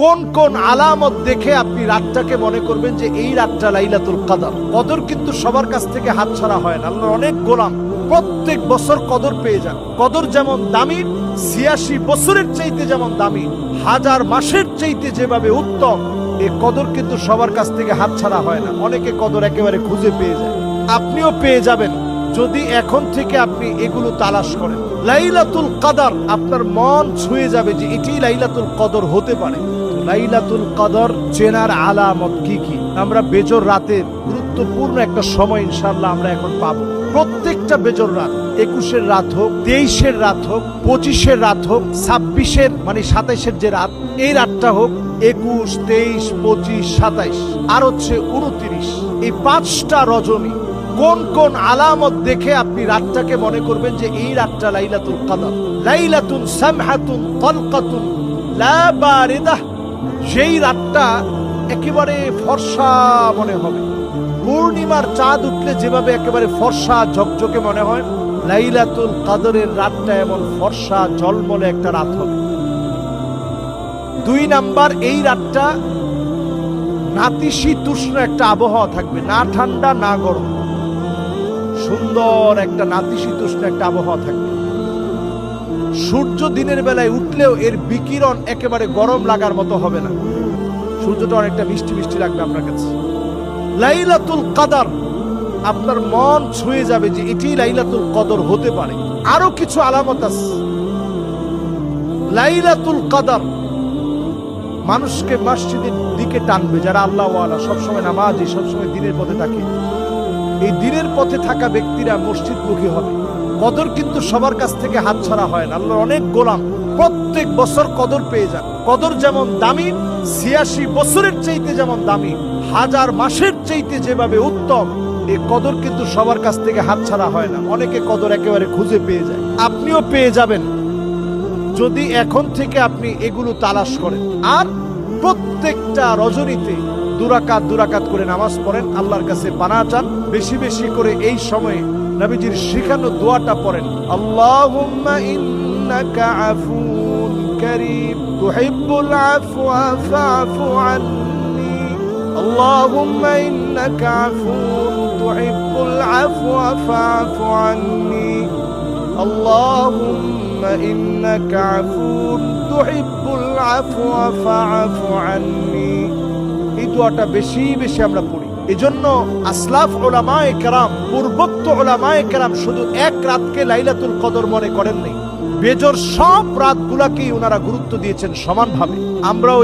কোন কোন আলামত দেখে আপনি রাতটাকে মনে করবেন যে এই রাতটা লাইলাতুল কদর? কদর কিন্তু সবার কাছ থেকে হাতছাড়া হয় না। আল্লাহর অনেক গোলাম প্রত্যেক বছর কদর পেয়ে যান। কদর যেমন দামি, ৮৬ বছরের চাইতে যেমন দামি, ১০০০ মাসের চাইতে যেভাবে উত্তম, এই কদর কিন্তু সবার কাছ থেকে হাতছাড়া হয় না। অনেকে কদর একেবারে খুঁজে পেয়ে যায়। আপনিও পেয়ে যাবেন যদি এখন থেকে আপনি এগুলো তালাশ করেন। লাইলাতুল কদর, আপনার মন ছুঁয়ে যাবে যে এটি লাইলাতুল কদর হতে পারে। লাইলাতুল কদর চেনার আলামত কি কি আমরা বেজর রাতের গুরুত্বপূর্ণ একটা সময় ইনশাআল্লাহ আমরা এখন পাবো। প্রত্যেকটা বেজর রাত, ২১-এর রাত হোক, ২৩-এর রাত হোক, ২৫-এর রাত হোক, ২৬-এর মানে ২৭-এর যে রাত, এই রাতটা হোক, ২১, ২৩, ২৫, ২৭ আর হচ্ছে ২৯, এই ৫টা রজনী কোন কোন আলামত দেখে আপনি রাতটাকে মনে করবেন যে এই রাতটা লাইলাতুল কদর? লাইলাতুন সামহাতুন তালকাতুন লা বারিদাহ, সেই রাতটা একেবারে ফর্সা মনে হবে। পূর্ণিমার চাঁদ উঠলে যেভাবে একেবারে ফর্সা ঝকঝকে মনে হয়, লাইলাতুল কদরের রাতটা এমন ফর্সা ঝলমলে একটা রাত হবে। ২ নাম্বার, এই রাতটা নাতিশীতোষ্ণ একটা আবহাওয়া থাকবে, না ঠান্ডা না গরম, সুন্দর একটা নাতিশীতোষ্ণ একটা আবহাওয়া থাকবে। সূর্য দিনের বেলায় উঠলেও এর বিকিরণ একেবারে গরম লাগার মতো হবে না, সূর্যটা অনেকটা মিষ্টি মিষ্টি লাগবে আপনার কাছে। লাইলাতুল কদর, আপনার মন ছুঁয়ে যাবে যে এটি লাইলাতুল কদর হতে পারে। আরো কিছু আলামত আছে। লাইলাতুল কদর মানুষকে মসজিদের দিকে টানবে, যারা আল্লাহ ওয়ালা, সবসময় নামাজি, সবসময় দিনের পথে থাকে। এই দিনের পথে থাকা ব্যক্তিরা মসজিদমুখী হবে। কদর কিন্তু সবার কাছ থেকে হাতছাড়া হয় না। আল্লাহর অনেক গোলাম প্রত্যেক বছর কদর পেয়ে যান। কদর যেমন দামি, ৮৬ বছরের চাইতে যেমন দামি, ১০০০ মাসের চাইতে যেভাবে উত্তম, এই কদর কিন্তু সবার কাছ থেকে হাতছাড়া হয় না। অনেকে কদর একেবারে খুঁজে পেয়ে যায়। আপনিও পেয়ে যাবেন যদি এখন থেকে আপনি এগুলো তালাশ করেন। আর প্রত্যেকটা রজনীতে দুরাকাত করে নামাজ পড়েন, আল্লাহর কাছে পানাহ চান। বেশি বেশি করে এই সময়ে নবীজির শিখানো দোয়াটা পড়েন, আল্লাহুম্মা ইন্নাকা আফুন কারীম তুহিব্বুল আফওয়া ফা'ফু আন্নী, আল্লাহুম্মা ইন্নাকা আফুন তুহিব্বুল আফওয়া ফা'ফু আন্নী, আল্লাহুম্মা ইন্নাকা আফুন তুহিব্বুল আফওয়া ফা'ফু আন্নী। এই দোয়াটা বেশি বেশি আমরা পড়ি। এজন্য আসলাফ উলামায়ে কেরাম, পূর্বোক্ত উলামায়ে কেরাম শুধু এক রাতকে লাইলাতুল কদর মনে করেন নাই, বেজর সব রাতগুলাকেই ওনারা গুরুত্ব দিয়েছেন সমানভাবে। আমরাও